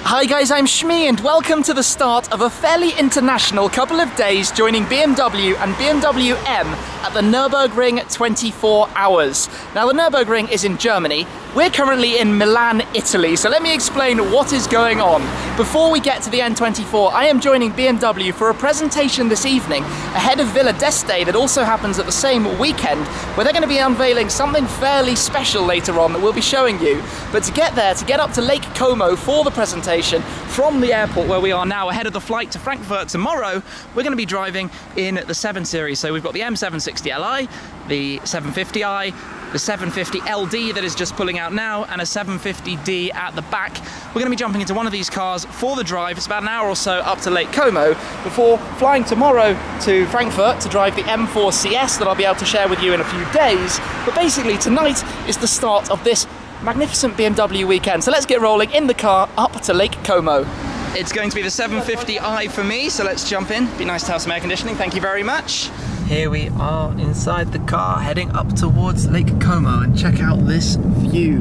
Hi guys, I'm Shmi and welcome to the start of a fairly international couple of days joining BMW and BMW M at the Nürburgring 24 Hours. Now the Nürburgring is in Germany. We're currently in Milan, Italy, so let me explain what is going on. Before we get to the N24, I am joining BMW for a presentation this evening ahead of Villa d'Este that also happens at the same weekend, where they're going to be unveiling something fairly special later on that we'll be showing you. But to get there, to get up to Lake Como for the presentation from the airport where we are now ahead of the flight to Frankfurt tomorrow, we're going to be driving in the 7 Series. So we've got the M760Li, the 750i, the 750LD that is just pulling out now, and a 750D at the back. We're going to be jumping into one of these cars for the drive. It's about an hour or so up to Lake Como before flying tomorrow to Frankfurt to drive the M4 CS that I'll be able to share with you in a few days. But basically tonight is the start of this magnificent BMW weekend. So let's get rolling in the car up to Lake Como. It's going to be the 750i for me, so let's jump in. Be nice to have some air conditioning, thank you very much. Here we are inside the car, heading up towards Lake Como, and check out this view.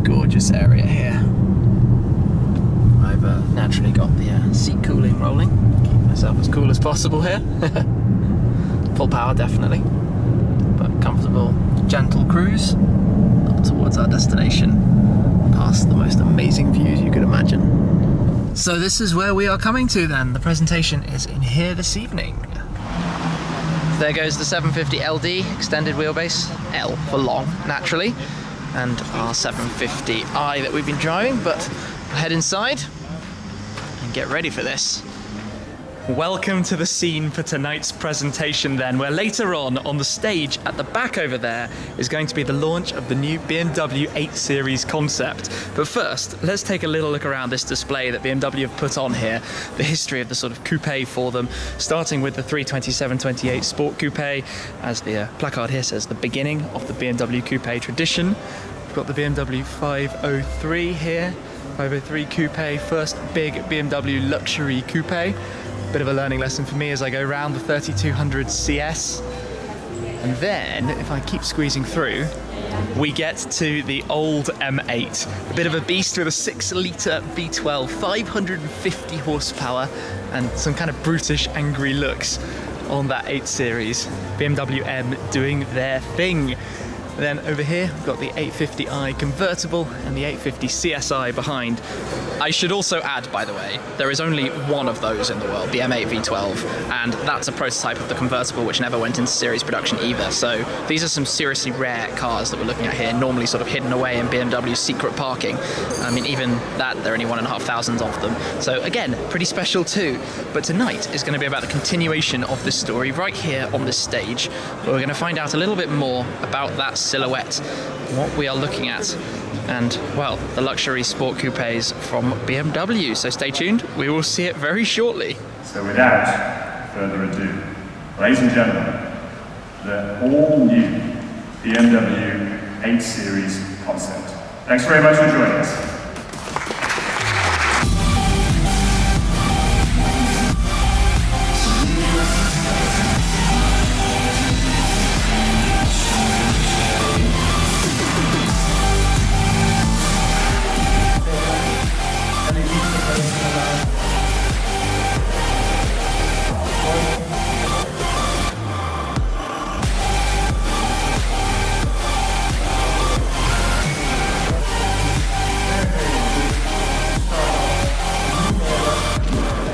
Gorgeous area here. I've naturally got the seat cooling rolling. Keep myself as cool as possible here. Full power definitely, but comfortable, gentle cruise up towards our destination, past the most amazing views you could imagine. So this is where we are coming to then. The presentation is in here this evening. There goes the 750LD, extended wheelbase, L for long, naturally, and our 750i that we've been driving, but we'll head inside and get ready for this. Welcome to the scene for tonight's presentation then, where later on the stage at the back over there is going to be the launch of the new BMW 8 Series concept. But first, let's take a little look around this display that BMW have put on here, the history of the sort of coupe for them, starting with the 327/28 Sport Coupe, as the placard here says, the beginning of the BMW coupe tradition. We've got the BMW 503 here, 503 Coupe, first big BMW luxury coupe. Bit of a learning lesson for me as I go around the 3200 CS. And then, if I keep squeezing through, we get to the old M8. A bit of a beast with a 6-litre V12, 550 horsepower, and some kind of brutish, angry looks on that 8 Series. BMW M doing their thing. And then over here, we've got the 850i convertible and the 850 CSI behind. I should also add, by the way, there is only one of those in the world, the M8 V12, and that's a prototype of the convertible which never went into series production either. So these are some seriously rare cars that we're looking at here, normally sort of hidden away in BMW's secret parking. I mean, even that, there are only 1,500 of them. So again, pretty special too. But tonight is going to be about the continuation of this story right here on this stage, where we're going to find out a little bit more about that silhouette, what we are looking at, and, well, the luxury sport coupes from BMW. So stay tuned, we will see it very shortly. So without further ado, ladies and gentlemen, the all-new BMW 8 Series concept. Thanks very much for joining us.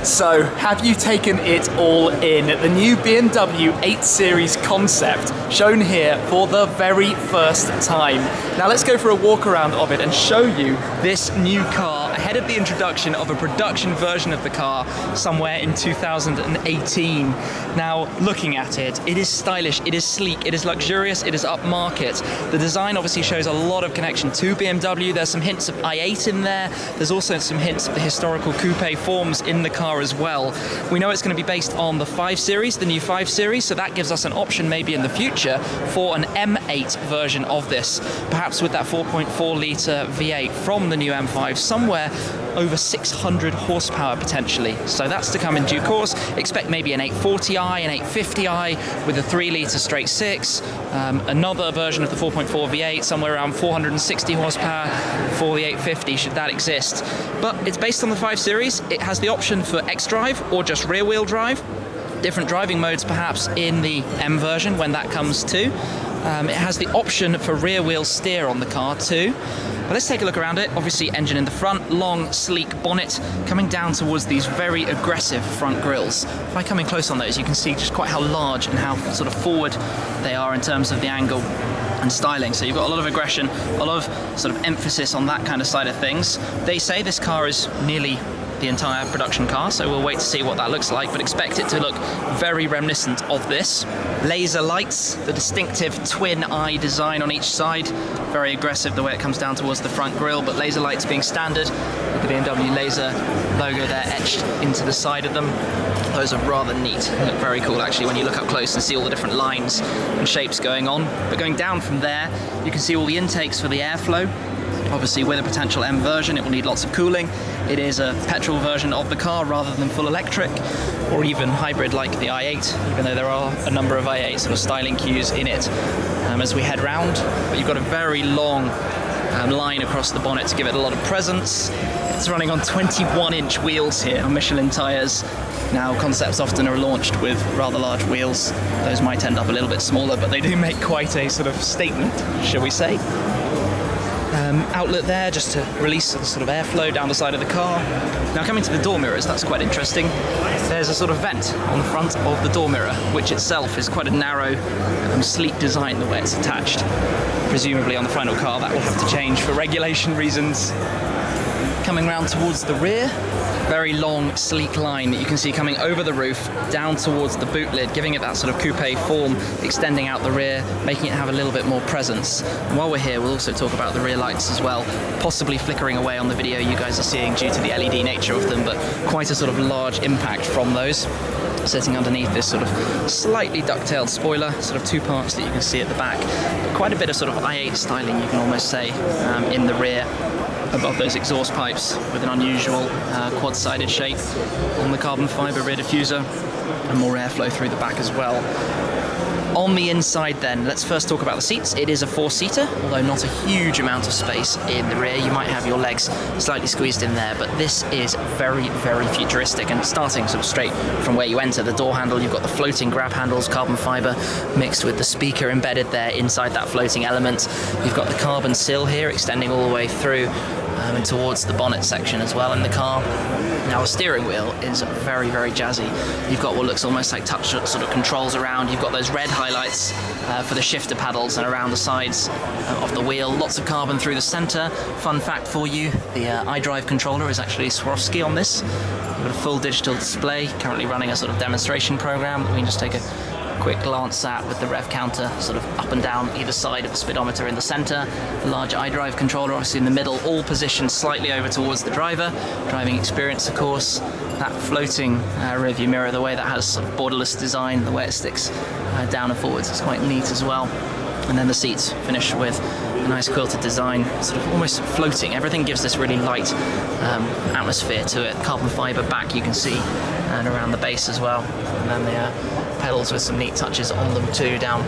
So, have you taken it all in? The new BMW 8 Series concept, shown here for the very first time. Now let's go for a walk around of it and show you this new car ahead of the introduction of a production version of the car somewhere in 2018. Now, looking at it, it is stylish, it is sleek, it is luxurious, it is upmarket. The design obviously shows a lot of connection to BMW. There's some hints of i8 in there. There's also some hints of the historical coupe forms in the car as well. We know it's going to be based on the 5 Series, the new 5 Series, so that gives us an option maybe in the future for an M8 version of this, perhaps with that 4.4 litre V8 from the new M5 somewhere there, over 600 horsepower potentially. So that's to come in due course. Expect maybe an 840i, an 850i with a 3-litre straight 6, another version of the 4.4 V8 somewhere around 460 horsepower for the 850 should that exist. But it's based on the 5 Series. It has the option for X-Drive or just rear-wheel drive. Different driving modes perhaps in the M version when that comes too. It has the option for rear wheel steer on the car too. But let's take a look around it. Obviously engine in the front, long sleek bonnet coming down towards these very aggressive front grille. If I come in close on those, you can see just quite how large and how sort of forward they are in terms of the angle and styling. So you've got a lot of aggression, a lot of sort of emphasis on that kind of side of things. They say this car is nearly the entire production car, so we'll wait to see what that looks like, but expect it to look very reminiscent of this. Laser lights, the distinctive twin eye design on each side, very aggressive the way it comes down towards the front grille, but laser lights being standard. Look at the BMW laser logo there etched into the side of them. Those are rather neat, they look very cool actually when you look up close and see all the different lines and shapes going on. But going down from there, you can see all the intakes for the airflow. Obviously with a potential M version it will need lots of cooling. It is a petrol version of the car rather than full electric or even hybrid like the i8, even though there are a number of i8 sort of styling cues in it as we head round. But you've got a very long line across the bonnet to give it a lot of presence. It's running on 21-inch wheels here on Michelin tyres. Now concepts often are launched with rather large wheels. Those might end up a little bit smaller, but they do make quite a sort of statement, shall we say. Outlet there just to release the sort of airflow down the side of the car. Now coming to the door mirrors, that's quite interesting. There's a sort of vent on the front of the door mirror, which itself is quite a narrow, sleek design the way it's attached. Presumably on the final car that will have to change for regulation reasons. Coming round towards the rear, very long, sleek line that you can see coming over the roof, down towards the boot lid, giving it that sort of coupe form, extending out the rear, making it have a little bit more presence. And while we're here, we'll also talk about the rear lights as well, possibly flickering away on the video you guys are seeing due to the LED nature of them, but quite a sort of large impact from those. Sitting underneath this sort of slightly duck-tailed spoiler, sort of 2 parts that you can see at the back. But quite a bit of sort of i8 styling, you can almost say, in the rear, above those exhaust pipes with an unusual quad-sided shape on the carbon fibre rear diffuser and more airflow through the back as well. On the inside then, let's first talk about the seats. It is a 4-seater, although not a huge amount of space in the rear. You might have your legs slightly squeezed in there, but this is very, very futuristic. And starting sort of straight from where you enter the door handle, you've got the floating grab handles, carbon fibre, mixed with the speaker embedded there inside that floating element. You've got the carbon sill here extending all the way through and towards the bonnet section as well in the car. Now the steering wheel is very, very jazzy. You've got what looks almost like touch sort of controls around. You've got those red highlights for the shifter paddles and around the sides of the wheel. Lots of carbon through the centre. Fun fact for you, the iDrive controller is actually Swarovski on this. You've got a full digital display, currently running a sort of demonstration program that we can just take a quick glance at with the rev counter sort of up and down either side of the speedometer in the centre. The large iDrive controller obviously in the middle, all positioned slightly over towards the driver. Driving experience of course. That floating rear view mirror, the way that has sort of borderless design, the way it sticks down and forwards, it's quite neat as well. And then the seats finish with a nice quilted design, sort of almost floating. Everything gives this really light atmosphere to it. Carbon fibre back you can see, and around the base as well. And then the pedals with some neat touches on them too, down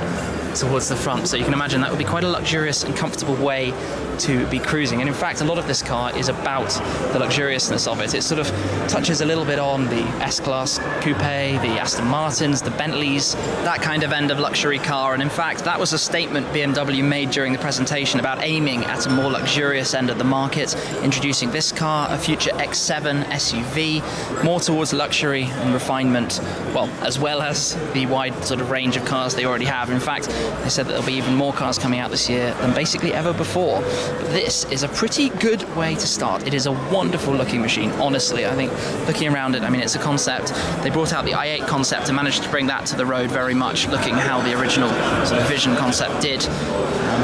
towards the front. So you can imagine that would be quite a luxurious and comfortable way to be cruising. And in fact, a lot of this car is about the luxuriousness of it. It sort of touches a little bit on the S-Class Coupe, the Aston Martins, the Bentleys, that kind of end of luxury car. And in fact, that was a statement BMW made during the presentation about aiming at a more luxurious end of the market, introducing this car, a future X7 SUV, more towards luxury and refinement, well, as well as the wide sort of range of cars they already have. In fact, they said that there'll be even more cars coming out this year than basically ever before. But this is a pretty good way to start. It is a wonderful looking machine, honestly. I think looking around it, I mean, it's a concept. They brought out the i8 concept and managed to bring that to the road very much, looking how the original sort of vision concept did.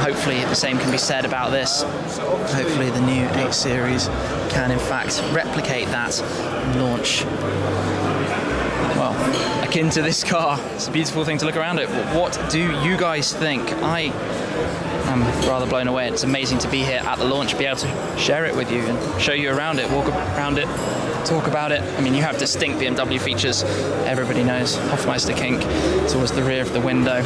Hopefully the same can be said about this. Hopefully the new 8 Series can in fact replicate that and launch, well, akin to this car. It's a beautiful thing to look around it. But what do you guys think? I I'm rather blown away. It's amazing to be here at the launch, be able to share it with you and show you around it, walk around it, talk about it. I mean, you have distinct BMW features. Everybody knows Hofmeister kink towards the rear of the window.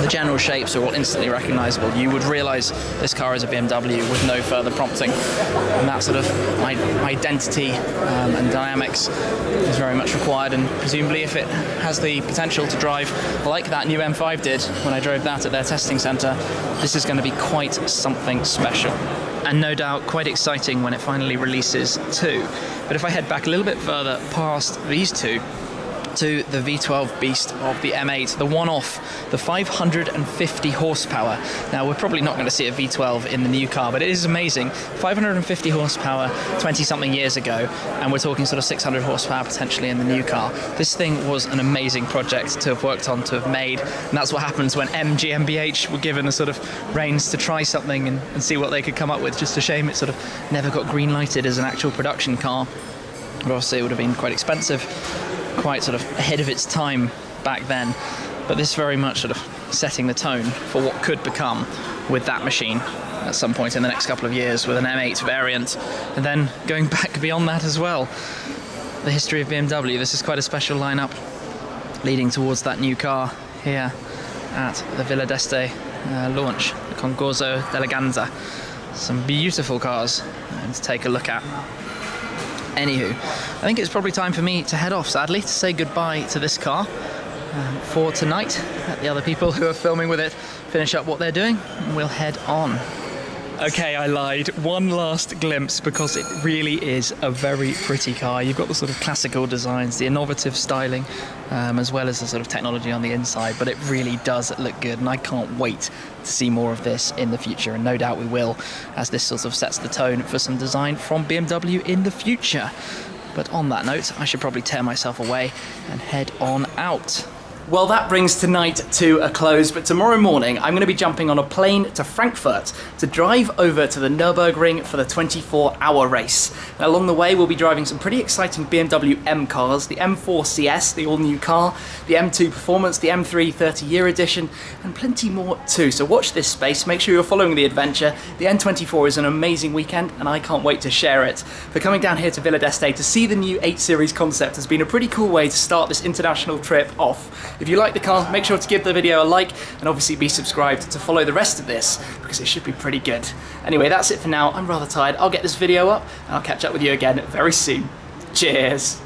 The general shapes are all instantly recognizable. You would realize this car is a BMW with no further prompting. And that sort of identity and dynamics is very much required, and presumably if it has the potential to drive like that new M5 did when I drove that at their testing centre, this is going to be quite something special. And no doubt quite exciting when it finally releases too. But if I head back a little bit further past these two, to the V12 beast of the M8, the one-off, the 550 horsepower. Now, we're probably not going to see a V12 in the new car, but it is amazing. 550 horsepower 20-something years ago, and we're talking sort of 600 horsepower potentially in the new car. This thing was an amazing project to have worked on, to have made, and that's what happens when MG GmbH were given the sort of reins to try something and see what they could come up with. Just a shame it sort of never got green-lighted as an actual production car. But obviously it would have been quite expensive, quite sort of ahead of its time back then, but this very much sort of setting the tone for what could become with that machine at some point in the next couple of years with an M8 variant, and then going back beyond that as well. The history of BMW, this is quite a special lineup leading towards that new car here at the Villa d'Este launch, the Concorso d'Eleganza. Some beautiful cars to take a look at. Anywho, I think it's probably time for me to head off, sadly, to say goodbye to this car for tonight. Let the other people who are filming with it finish up what they're doing, and we'll head on. Okay, I lied. One last glimpse, because it really is a very pretty car. You've got the sort of classical designs, the innovative styling, as well as the sort of technology on the inside, but it really does look good, and I can't wait to see more of this in the future, and no doubt we will, as this sort of sets the tone for some design from BMW in the future. But on that note, I should probably tear myself away and head on out. Well, that brings tonight to a close, but tomorrow morning I'm going to be jumping on a plane to Frankfurt to drive over to the Nürburgring for the 24-hour race. Now, along the way we'll be driving some pretty exciting BMW M cars, the M4 CS, the all-new car, the M2 Performance, the M3 30-year edition, and plenty more too. So watch this space, make sure you're following the adventure. The N24 is an amazing weekend, and I can't wait to share it. But coming down here to Villa d'Este to see the new 8 Series concept has been a pretty cool way to start this international trip off. If you like the car, make sure to give the video a like, and obviously be subscribed to follow the rest of this, because it should be pretty good. Anyway, that's it for now. I'm rather tired. I'll get this video up, and I'll catch up with you again very soon. Cheers!